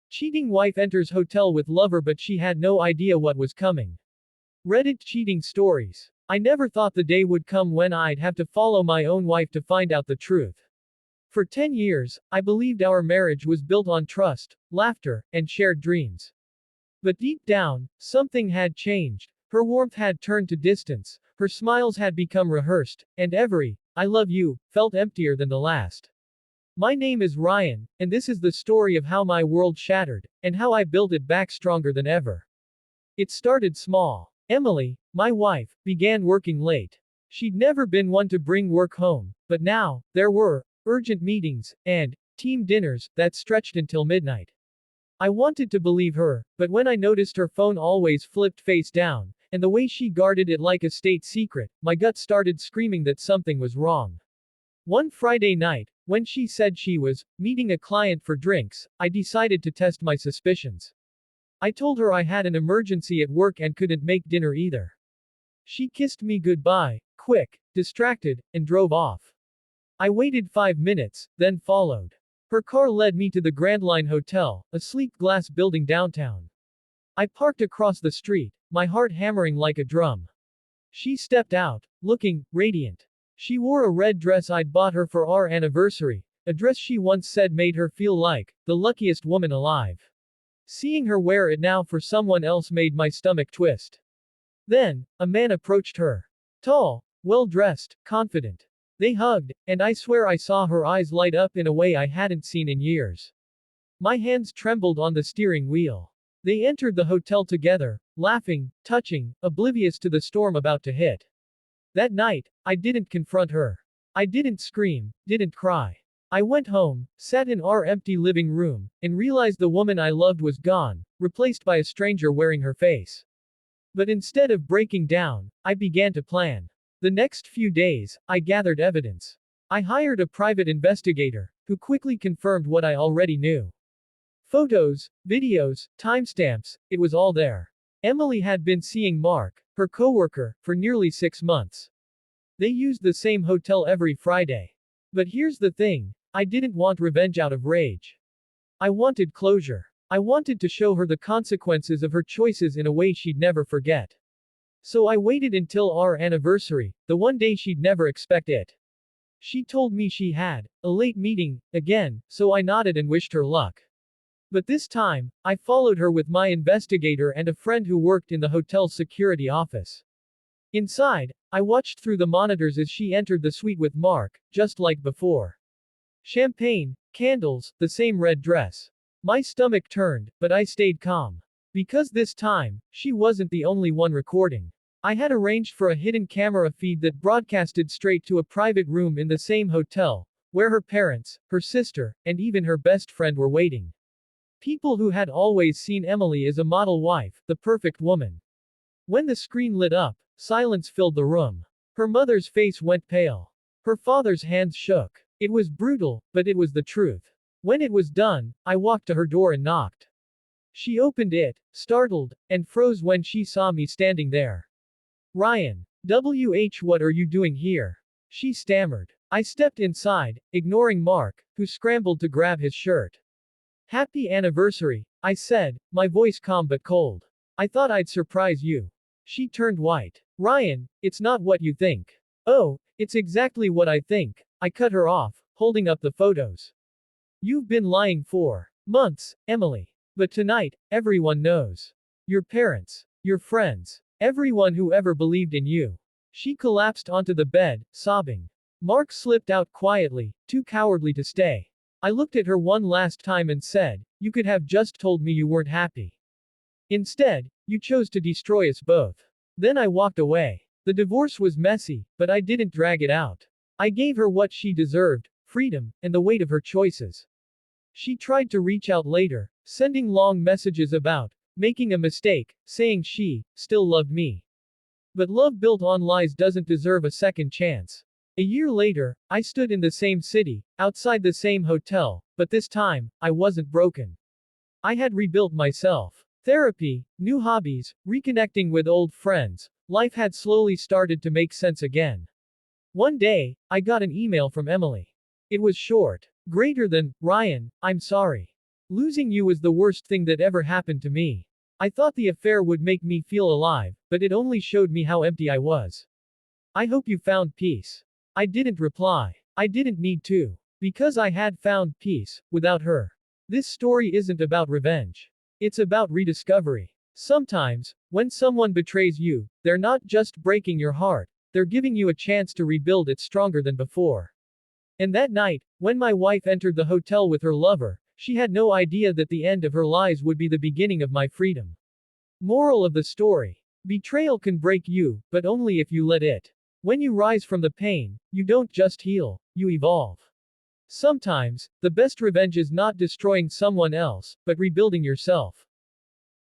Cheating wife enters hotel with lover but she had no idea what was coming. Reddit cheating stories. I never thought the day would come when I'd have to follow my own wife to find out the truth. For 10 years, I believed our marriage was built on trust, laughter, and shared dreams. But deep down, something had changed. Her warmth had turned to distance, her smiles had become rehearsed, and every, I love you, felt emptier than the last. My name is Ryan, and this is the story of how my world shattered, and how I built it back stronger than ever. It started small. Emily, my wife, began working late. She'd never been one to bring work home, but now, there were urgent meetings and team dinners that stretched until midnight. I wanted to believe her, but when I noticed her phone always flipped face down, and the way she guarded it like a state secret, my gut started screaming that something was wrong. One Friday night, when she said she was meeting a client for drinks, I decided to test my suspicions. I told her I had an emergency at work and couldn't make dinner either. She kissed me goodbye, quick, distracted, and drove off. I waited 5 minutes, then followed. Her car led me to the Grand Line Hotel, a sleek glass building downtown. I parked across the street, my heart hammering like a drum. She stepped out, looking radiant. She wore a red dress I'd bought her for our anniversary, a dress she once said made her feel like the luckiest woman alive. Seeing her wear it now for someone else made my stomach twist. Then, a man approached her. Tall, well-dressed, confident. They hugged, and I swear I saw her eyes light up in a way I hadn't seen in years. My hands trembled on the steering wheel. They entered the hotel together, laughing, touching, oblivious to the storm about to hit. That night, I didn't confront her. I didn't scream, didn't cry. I went home, sat in our empty living room, and realized the woman I loved was gone, replaced by a stranger wearing her face. But instead of breaking down, I began to plan. The next few days, I gathered evidence. I hired a private investigator, who quickly confirmed what I already knew. Photos, videos, timestamps, it was all there. Emily had been seeing Mark, her coworker, for nearly 6 months. They used the same hotel every Friday. But here's the thing, I didn't want revenge out of rage. I wanted closure. I wanted to show her the consequences of her choices in a way she'd never forget. So I waited until our anniversary, the one day she'd never expect it. She told me she had a late meeting, again, so I nodded and wished her luck. But this time, I followed her with my investigator and a friend who worked in the hotel's security office. Inside, I watched through the monitors as she entered the suite with Mark, just like before. Champagne, candles, the same red dress. My stomach turned, but I stayed calm. Because this time, she wasn't the only one recording. I had arranged for a hidden camera feed that broadcasted straight to a private room in the same hotel, where her parents, her sister, and even her best friend were waiting. People who had always seen Emily as a model wife, the perfect woman. When the screen lit up, silence filled the room. Her mother's face went pale. Her father's hands shook. It was brutal, but it was the truth. When it was done, I walked to her door and knocked. She opened it, startled, and froze when she saw me standing there. Ryan. What are you doing here? She stammered. I stepped inside, ignoring Mark, who scrambled to grab his shirt. Happy anniversary, I said, my voice calm but cold. I thought I'd surprise you. She turned white. Ryan, it's not what you think. Oh, it's exactly what I think. I cut her off, holding up the photos. You've been lying for months, Emily. But tonight, everyone knows. Your parents, your friends, everyone who ever believed in you. She collapsed onto the bed, sobbing. Mark slipped out quietly, too cowardly to stay. I looked at her one last time and said, you could have just told me you weren't happy. Instead, you chose to destroy us both. Then I walked away. The divorce was messy, but I didn't drag it out. I gave her what she deserved, freedom, and the weight of her choices. She tried to reach out later, sending long messages about making a mistake, saying she still loved me. But love built on lies doesn't deserve a second chance. A year later, I stood in the same city, outside the same hotel, but this time, I wasn't broken. I had rebuilt myself. Therapy, new hobbies, reconnecting with old friends, life had slowly started to make sense again. One day, I got an email from Emily. It was short. Greater than, Ryan, I'm sorry. Losing you was the worst thing that ever happened to me. I thought the affair would make me feel alive, but it only showed me how empty I was. I hope you found peace. I didn't reply. I didn't need to. Because I had found peace, without her. This story isn't about revenge. It's about rediscovery. Sometimes, when someone betrays you, they're not just breaking your heart, they're giving you a chance to rebuild it stronger than before. And that night, when my wife entered the hotel with her lover, she had no idea that the end of her lies would be the beginning of my freedom. Moral of the story. Betrayal can break you, but only if you let it. When you rise from the pain, you don't just heal, you evolve. Sometimes, the best revenge is not destroying someone else, but rebuilding yourself.